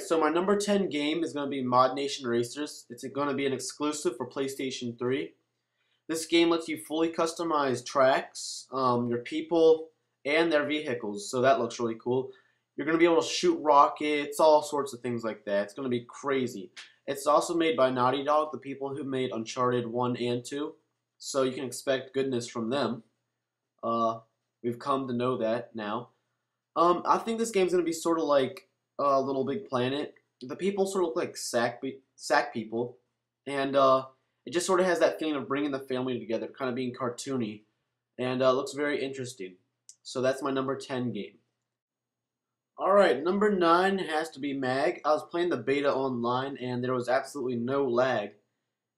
Alright, so my number 10 game is going to be MODNATION Racers. It's going to be an exclusive for PlayStation 3. This game lets you fully customize tracks, your people, and their vehicles, so that looks really cool. You're going to be able to shoot rockets, all sorts of things like that. It's going to be crazy. It's also made by Naughty Dog, the people who made Uncharted 1 and 2, so you can expect goodness from them. We've come to know that now. I think this game's going to be sort of like Little Big Planet. The people sort of look like sack people, and it just sort of has that feeling of bringing the family together, kind of being cartoony, and looks very interesting. So that's my number 10 game. Alright, number 9 has to be MAG. I was playing the beta online, and there was absolutely no lag.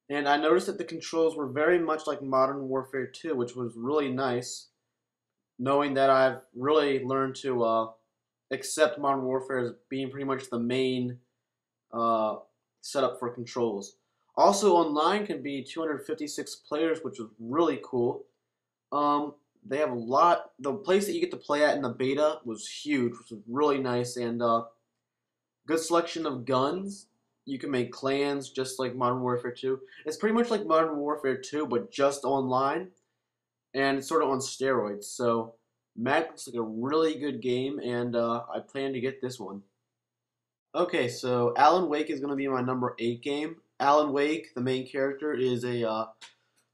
And I noticed that the controls were very much like Modern Warfare 2, which was really nice, knowing that I've really learned to accept Modern Warfare as being pretty much the main setup for controls. Also, online can be 256 players, which is really cool. They have a lot. The place that you get to play at in the beta was huge, which was really nice, and good selection of guns. You can make clans just like Modern Warfare 2. It's pretty much like Modern Warfare 2, but just online, and it's sort of on steroids. So MAG looks like a really good game, and I plan to get this one. Okay, so Alan Wake is going to be my number 8 game. Alan Wake, the main character, is a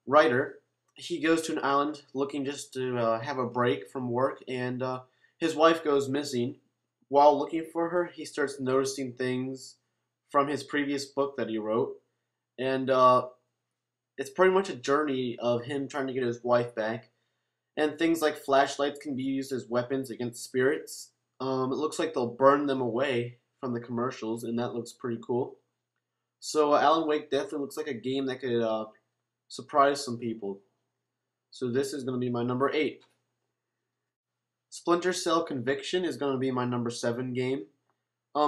writer. He goes to an island looking just to have a break from work, and his wife goes missing. While looking for her, he starts noticing things from his previous book that he wrote, and it's pretty much a journey of him trying to get his wife back. And things like flashlights can be used as weapons against spirits. It looks like they'll burn them away from the commercials, and that looks pretty cool. So Alan Wake definitely looks like a game that could surprise some people. So this is going to be my number 8. Splinter Cell Conviction is going to be my number 7 game.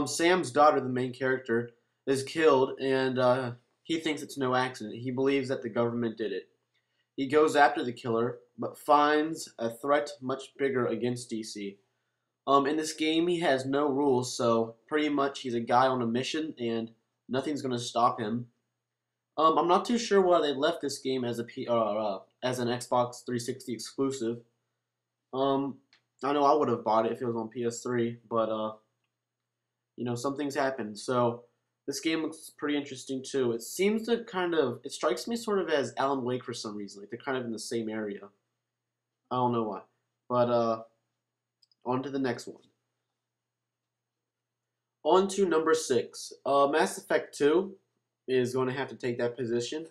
Sam's daughter, the main character, is killed, and he thinks it's no accident. He believes that the government did it. He goes after the killer, but finds a threat much bigger against DC. In this game, he has no rules, so pretty much he's a guy on a mission, and nothing's going to stop him. I'm not too sure why they left this game as as an Xbox 360 exclusive. I know I would have bought it if it was on PS3, but you know, some things happen. So this game looks pretty interesting too. It seems to it strikes me sort of as Alan Wake for some reason. Like they're kind of in the same area. I don't know why. But on to the next one. On to number 6. Mass Effect 2 is going to have to take that position.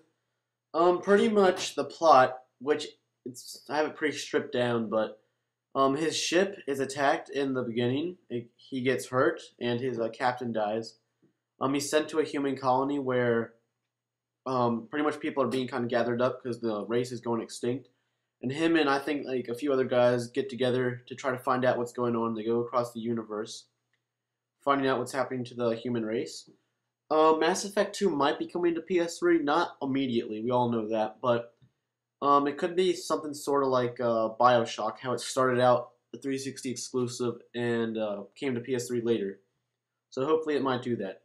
Pretty much the plot, which I have it pretty stripped down, but his ship is attacked in the beginning. He gets hurt, and his captain dies. He's sent to a human colony where pretty much people are being kind of gathered up because the race is going extinct. And him and I think like a few other guys get together to try to find out what's going on. They go across the universe, finding out what's happening to the human race. Mass Effect 2 might be coming to PS3, not immediately, we all know that, but it could be something sort of like BioShock, how it started out a 360 exclusive and came to PS3 later. So hopefully it might do that.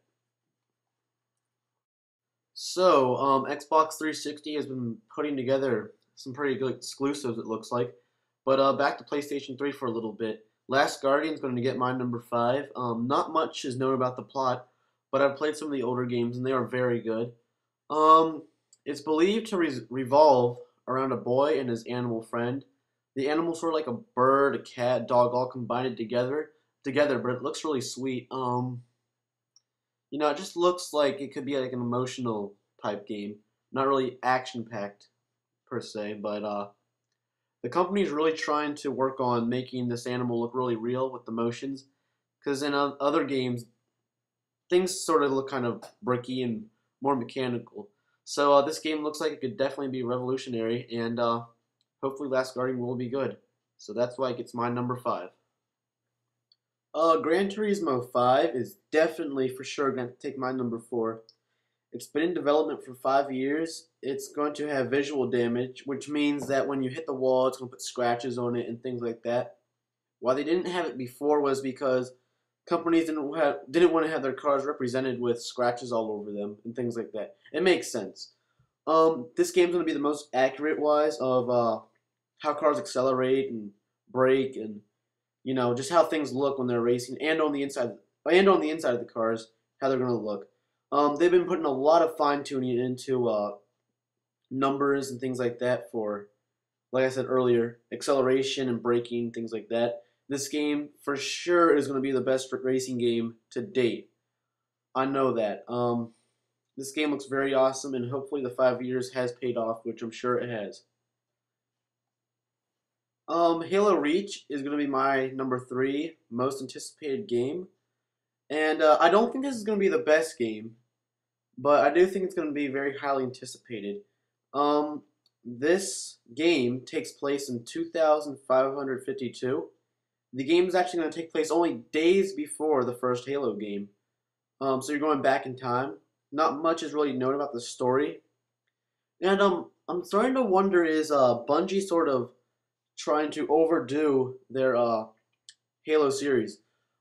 So, Xbox 360 has been putting together some pretty good exclusives, it looks like. But back to PlayStation 3 for a little bit. Last Guardian's going to get my number 5. Not much is known about the plot, but I've played some of the older games, and they are very good. It's believed to revolve around a boy and his animal friend. The animal's sort of like a bird, a cat, dog, all combined together, but it looks really sweet. You know, it just looks like it could be like an emotional type game, not really action-packed per se, but the company's really trying to work on making this animal look really real with the motions, because in other games, things sort of look kind of bricky and more mechanical. So this game looks like it could definitely be revolutionary, and hopefully Last Guardian will be good. So that's why it gets my number 5. Gran Turismo 5 is definitely for sure going to take my number 4. It's been in development for 5 years. It's going to have visual damage, which means that when you hit the wall, it's going to put scratches on it and things like that. Why they didn't have it before was because companies didn't want to have their cars represented with scratches all over them and things like that. It makes sense. This game's gonna be the most accurate wise of how cars accelerate and brake and just how things look when they're racing and on the inside of the cars how they're gonna look. They've been putting a lot of fine tuning into numbers and things like that for, like I said earlier, acceleration and braking, things like that. This game for sure is going to be the best racing game to date. I know that. This game looks very awesome, and hopefully the 5 years has paid off, which I'm sure it has. Halo Reach is going to be my number 3 most anticipated game, and I don't think this is going to be the best game, but I do think it's going to be very highly anticipated. Um, this game takes place in 2552. The game is actually going to take place only days before the first Halo game. So you're going back in time. Not much is really known about the story. And I'm starting to wonder, is Bungie sort of trying to overdo their Halo series?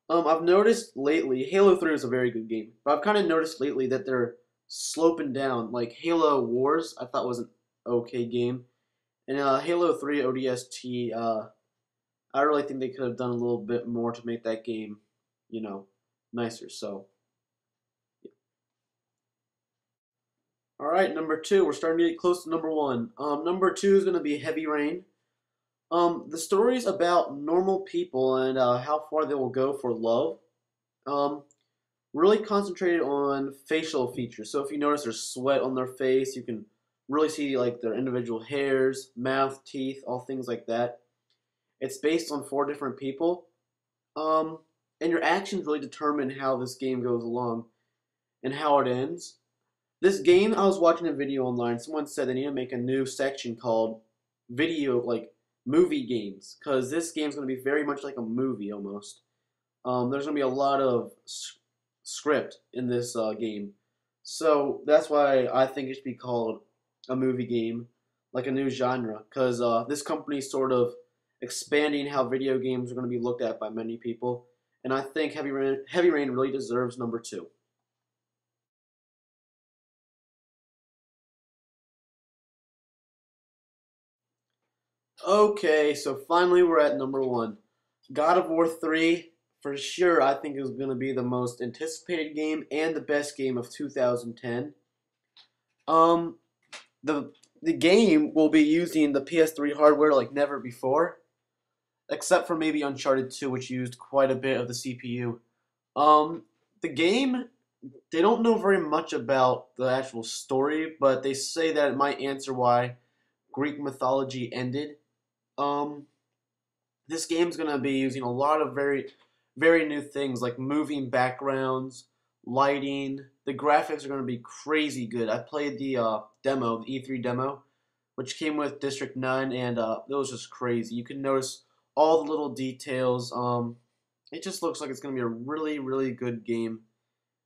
I've noticed lately, Halo 3 is a very good game, but I've kind of noticed lately that they're sloping down. Like Halo Wars, I thought was an okay game, and Halo 3 ODST, I really think they could have done a little bit more to make that game, nicer. So, yeah. All right, number 2. We're starting to get close to number 1. Number 2 is going to be Heavy Rain. The story is about normal people and how far they will go for love. Um, really concentrated on facial features. So if you notice there's sweat on their face, you can really see like their individual hairs, mouth, teeth, all things like that. It's based on 4 different people. And your actions really determine how this game goes along and how it ends. This game, I was watching a video online. Someone said they need to make a new section called video, like movie games, because this game's going to be very much like a movie almost. There's going to be a lot of script in this game. So that's why I think it should be called a movie game, like a new genre, because this company's sort of expanding how video games are going to be looked at by many people, and I think Heavy Rain really deserves number 2. Okay, so finally we're at number 1. God of War 3, for sure, I think is going to be the most anticipated game and the best game of 2010. Um, the game will be using the PS3 hardware like never before, except for maybe Uncharted 2, which used quite a bit of the CPU. The game, they don't know very much about the actual story, but they say that it might answer why Greek mythology ended. Um, this game's gonna be using a lot of very, very new things like moving backgrounds, lighting. The graphics are gonna be crazy good. I played the demo, the E3 demo, which came with District 9, and it was just crazy. You can notice all the little details. It just looks like it's gonna be a really, really good game,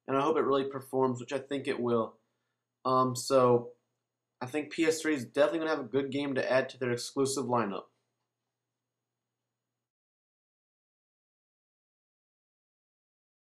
and I hope it really performs, which I think it will. So I think PS3 is definitely gonna have a good game to add to their exclusive lineup.